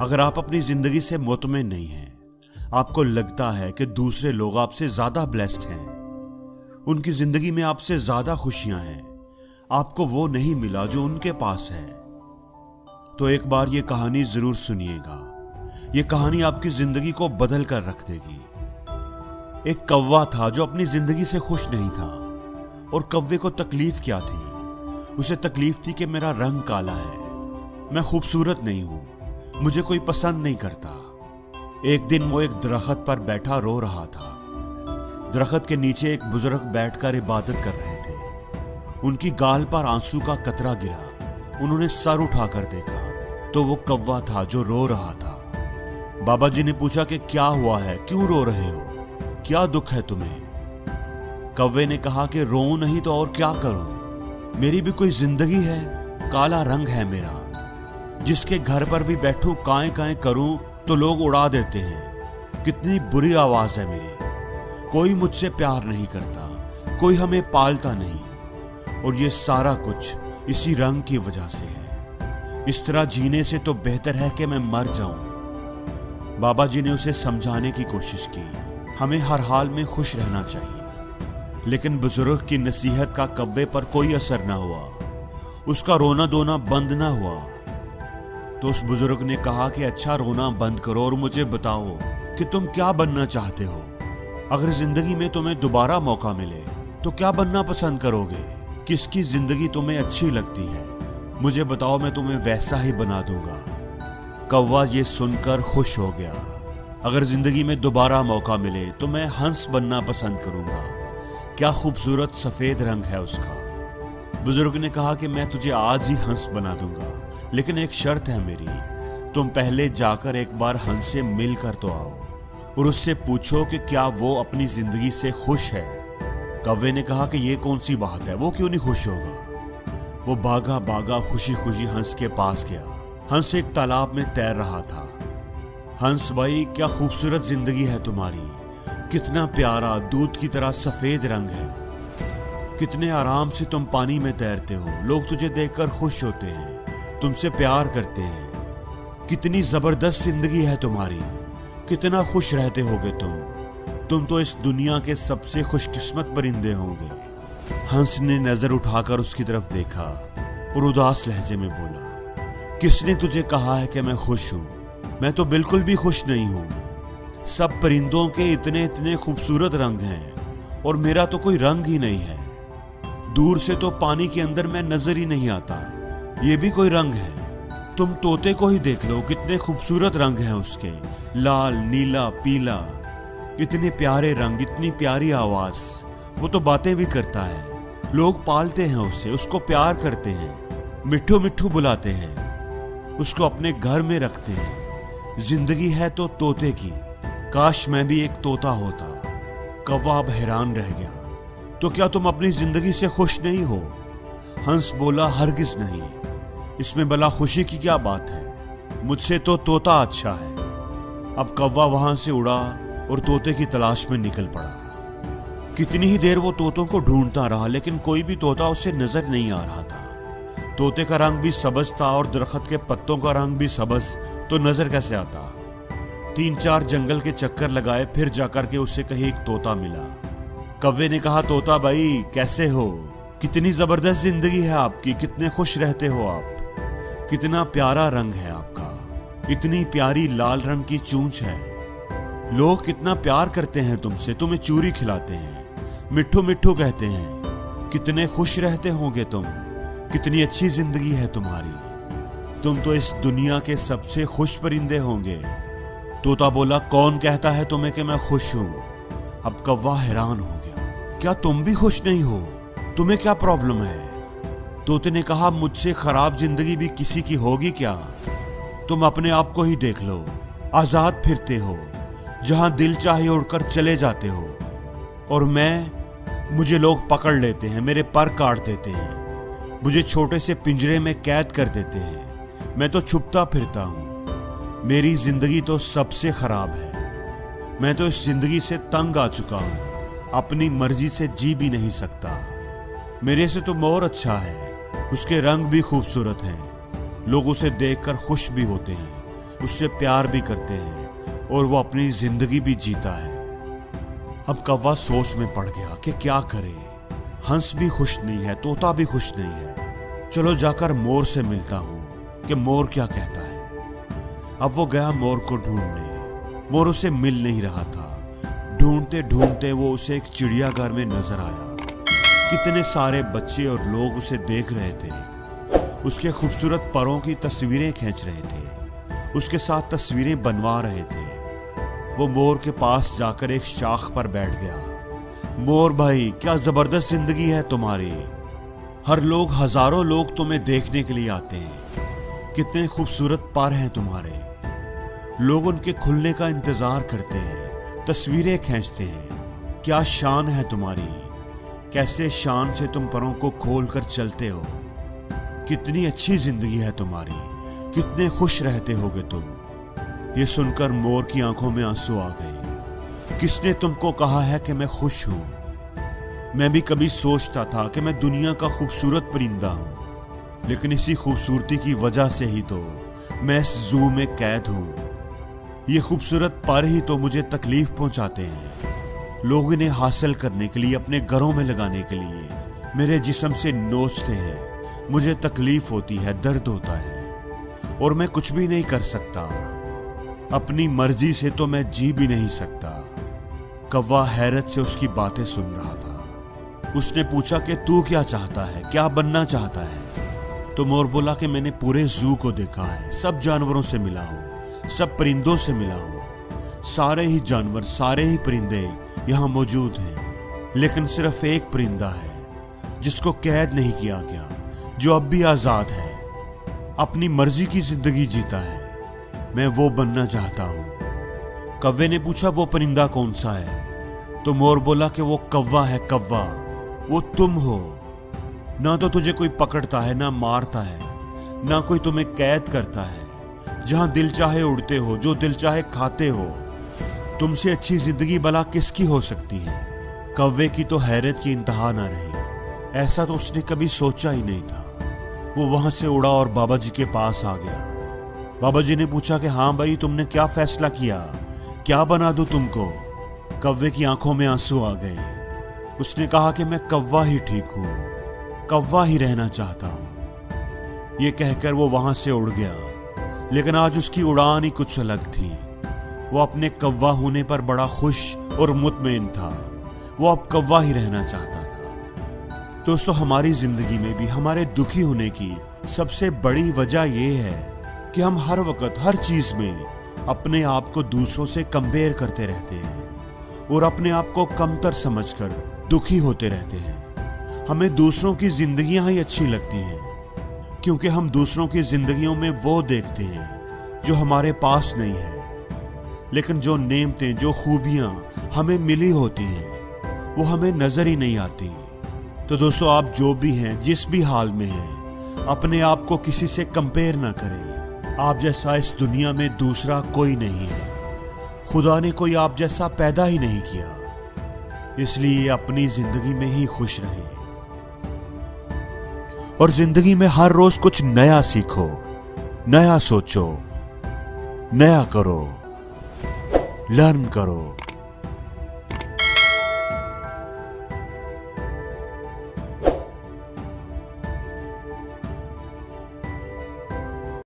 अगर आप अपनी जिंदगी से मुतमईन नहीं हैं, आपको लगता है कि दूसरे लोग आपसे ज्यादा ब्लेस्ड हैं, उनकी जिंदगी में आपसे ज्यादा खुशियां हैं, आपको वो नहीं मिला जो उनके पास है, तो एक बार ये कहानी जरूर सुनिएगा। ये कहानी आपकी जिंदगी को बदल कर रख देगी। एक कौवा था जो अपनी जिंदगी से खुश नहीं था, और कौवे को तकलीफ क्या थी? उसे तकलीफ थी कि मेरा रंग काला है, मैं खूबसूरत नहीं हूं, मुझे कोई पसंद नहीं करता। एक दिन वो एक दरख्त पर बैठा रो रहा था। दरख्त के नीचे एक बुजुर्ग बैठकर इबादत कर रहे थे। उनकी गाल पर आंसू का कतरा गिरा। उन्होंने सर उठाकर देखा तो वो कौवा था जो रो रहा था। बाबा जी ने पूछा कि क्या हुआ है, क्यों रो रहे हो, क्या दुख है तुम्हें? कौवे ने कहा कि रो नहीं तो और क्या करूं, मेरी भी कोई जिंदगी है, काला रंग है मेरा। जिसके घर पर भी बैठूं काएं काएं करूं तो लोग उड़ा देते हैं। कितनी बुरी आवाज है मेरी, कोई मुझसे प्यार नहीं करता, कोई हमें पालता नहीं, और ये सारा कुछ इसी रंग की वजह से है। इस तरह जीने से तो बेहतर है कि मैं मर जाऊं। बाबा जी ने उसे समझाने की कोशिश की, हमें हर हाल में खुश रहना चाहिए। लेकिन बुजुर्ग की नसीहत का कौवे पर कोई असर ना हुआ, उसका रोना धोना बंद ना हुआ। तो उस बुजुर्ग ने कहा कि अच्छा, रोना बंद करो और मुझे बताओ कि तुम क्या बनना चाहते हो। अगर जिंदगी में तुम्हें दोबारा मौका मिले तो क्या बनना पसंद करोगे? किसकी जिंदगी तुम्हें अच्छी लगती है? मुझे बताओ, मैं तुम्हें वैसा ही बना दूंगा। कौवा ये सुनकर खुश हो गया। अगर जिंदगी में दोबारा मौका मिले तो मैं हंस बनना पसंद करूंगा। क्या खूबसूरत सफेद रंग है उसका। बुजुर्ग ने कहा कि मैं तुझे आज ही हंस बना दूंगा, लेकिन एक शर्त है मेरी, तुम पहले जाकर एक बार हंस से मिल कर तो आओ और उससे पूछो कि क्या वो अपनी जिंदगी से खुश है। कौवे ने कहा कि ये कौन सी बात है, वो क्यों नहीं खुश होगा। वो भागा भागा खुशी खुशी हंस के पास गया। हंस एक तालाब में तैर रहा था। हंस भाई, क्या खूबसूरत जिंदगी है तुम्हारी, कितना प्यारा दूध की तरह सफेद रंग है, कितने आराम से तुम पानी में तैरते हो, लोग तुझे देखकर खुश होते हैं, तुमसे प्यार करते हैं। कितनी जबरदस्त जिंदगी है तुम्हारी, कितना खुश रहते होगे तुम तो इस दुनिया के सबसे खुशकिस्मत परिंदे होंगे। हंस ने नजर उठाकर उसकी तरफ देखा और उदास लहजे में बोला, किसने तुझे कहा है कि मैं खुश हूं? मैं तो बिल्कुल भी खुश नहीं हूं। सब परिंदों के इतने इतने खूबसूरत रंग हैं और मेरा तो कोई रंग ही नहीं है। दूर से तो पानी के अंदर मैं नजर ही नहीं आता, ये भी कोई रंग है? तुम तोते को ही देख लो, कितने खूबसूरत रंग हैं उसके, लाल, नीला, पीला, इतने प्यारे रंग, इतनी प्यारी आवाज। वो तो बातें भी करता है, लोग पालते हैं उसे, उसको प्यार करते हैं, मिट्ठू मिट्ठू बुलाते हैं, उसको अपने घर में रखते हैं। जिंदगी है तो तोते की, काश मैं भी एक तोता होता। कौवा अब हैरान रह गया। तो क्या तुम अपनी जिंदगी से खुश नहीं हो? हंस बोला, हरगिज नहीं, इसमें भला खुशी की क्या बात है, मुझसे तो तोता अच्छा है। अब कौवा वहां से उड़ा और तोते की तलाश में निकल पड़ा। कितनी ही देर वो तोतों को ढूंढता रहा, लेकिन कोई भी तोता उसे नजर नहीं आ रहा था। तोते का रंग भी सबज था और दरख्त के पत्तों का रंग भी सबज, तो नजर कैसे आता। 3-4 जंगल के चक्कर लगाए, फिर जाकर के उसे कहीं एक तोता मिला। कौवे ने कहा, तोता भाई कैसे हो, कितनी जबरदस्त जिंदगी है आपकी, कितने खुश रहते हो आप, कितना प्यारा रंग है आपका, इतनी प्यारी लाल रंग की चूंच है, लोग कितना प्यार करते हैं तुमसे, तुम्हें चूरी खिलाते हैं, मिट्ठू मिट्ठू कहते हैं, कितने खुश रहते होंगे तुम, कितनी अच्छी जिंदगी है तुम्हारी, तुम तो इस दुनिया के सबसे खुश परिंदे होंगे। तोता बोला, कौन कहता है तुम्हें कि मैं खुश हूं? अब कौवा हैरान हो गया, क्या तुम भी खुश नहीं हो? तुम्हें क्या प्रॉब्लम है? तोते ने कहा, मुझसे खराब जिंदगी भी किसी की होगी क्या? तुम अपने आप को ही देख लो, आजाद फिरते हो, जहां दिल चाहे उड़कर चले जाते हो, और मुझे लोग पकड़ लेते हैं, मेरे पर काट देते हैं, मुझे छोटे से पिंजरे में कैद कर देते हैं, मैं तो छुपता फिरता हूं। मेरी जिंदगी तो सबसे खराब है, मैं तो इस जिंदगी से तंग आ चुका हूं, अपनी मर्जी से जी भी नहीं सकता। मेरे से तो मोर अच्छा है, उसके रंग भी खूबसूरत हैं, लोग उसे देखकर खुश भी होते हैं, उससे प्यार भी करते हैं और वो अपनी जिंदगी भी जीता है। अब कौवा सोच में पड़ गया कि क्या करे। हंस भी खुश नहीं है, तोता भी खुश नहीं है। चलो जाकर मोर से मिलता हूँ कि मोर क्या कहता है। अब वो गया मोर को ढूंढने। मोर उसे मिल नहीं रहा था। ढूंढते ढूंढते वो उसे एक चिड़ियाघर में नजर आया। कितने सारे बच्चे और लोग उसे देख रहे थे। उसके खूबसूरत परों की तस्वीरें खींच रहे थे, उसके साथ तस्वीरें बनवा रहे थे। वो मोर के पास जाकर एक शाख पर बैठ गया। मोर भाई, क्या जबरदस्त जिंदगी है तुम्हारी। हर लोग, हजारों लोग तुम्हें देखने के लिए आते हैं। कितने खूबसूरत पर हैं तुम्हारे। लोग उनके खुलने का इंतजार करते हैं, तस्वीरें खींचते हैं। क्या शान है तुम्हारी। कैसे शान से तुम परों को खोल कर चलते हो। कितनी अच्छी जिंदगी है तुम्हारी। कितने खुश रहते होगे तुम। ये सुनकर मोर की आंखों में आंसू आ गए। किसने तुमको कहा है कि मैं खुश हूं। मैं भी कभी सोचता था कि मैं दुनिया का खूबसूरत परिंदा हूं, लेकिन इसी खूबसूरती की वजह से ही तो मैं इस जू में कैद हूं। ये खूबसूरत पर ही तो मुझे तकलीफ पहुंचाते हैं। लोग इन्हें हासिल करने के लिए, अपने घरों में लगाने के लिए मेरे जिस्म से नोचते हैं। मुझे तकलीफ होती है, दर्द होता है और मैं कुछ भी नहीं कर सकता। अपनी मर्जी से तो मैं जी भी नहीं सकता। कौवा हैरत से उसकी बातें सुन रहा था। उसने पूछा कि तू क्या चाहता है, क्या बनना चाहता है। तो मोर बोला कि मैंने पूरे जू को देखा है, सब जानवरों से मिला हूं, सब परिंदों से मिला हूं। सारे ही जानवर, सारे ही परिंदे यहाँ मौजूद हैं, लेकिन सिर्फ एक परिंदा है जिसको कैद नहीं किया गया, जो अब भी आजाद है, अपनी मर्जी की जिंदगी जीता है। मैं वो बनना चाहता हूँ। कौवे ने पूछा वो परिंदा कौन सा है। तो मोर बोला कि वो कौवा है, कौवा। वो तुम हो। ना तो तुझे कोई पकड़ता है, ना मारता है, ना कोई तुम्हें कैद करता है। जहां दिल चाहे उड़ते हो, जो दिल चाहे खाते हो। तुमसे अच्छी जिंदगी भला किसकी हो सकती है। कौवे की तो हैरत की इंतहा ना रही। ऐसा तो उसने कभी सोचा ही नहीं था। वो वहां से उड़ा और बाबा जी के पास आ गया। बाबा जी ने पूछा कि हाँ भाई, तुमने क्या फैसला किया, क्या बना दूं तुमको। कौवे की आंखों में आंसू आ गए। उसने कहा कि मैं कौवा ही ठीक हूं, कौवा ही रहना चाहता हूं। ये कहकर वो वहां से उड़ गया, लेकिन आज उसकी उड़ान ही कुछ अलग थी। वो अपने कौवा होने पर बड़ा खुश और मुतमईन था। वो अब कौवा ही रहना चाहता था। दोस्तों, हमारी जिंदगी में भी हमारे दुखी होने की सबसे बड़ी वजह यह है कि हम हर वक्त, हर चीज में अपने आप को दूसरों से कंपेयर करते रहते हैं और अपने आप को कमतर समझकर दुखी होते रहते हैं। हमें दूसरों की जिंदगियां ही अच्छी लगती हैं, क्योंकि हम दूसरों की जिंदगियों में वो देखते हैं जो हमारे पास नहीं है। लेकिन जो नेमतें, जो खूबियां हमें मिली होती हैं, वो हमें नजर ही नहीं आती। तो दोस्तों, आप जो भी हैं, जिस भी हाल में हैं, अपने आप को किसी से कंपेयर ना करें। आप जैसा इस दुनिया में दूसरा कोई नहीं है। खुदा ने कोई आप जैसा पैदा ही नहीं किया। इसलिए अपनी जिंदगी में ही खुश रहें और जिंदगी में हर रोज कुछ नया सीखो, नया सोचो, नया करो, लर्न करो।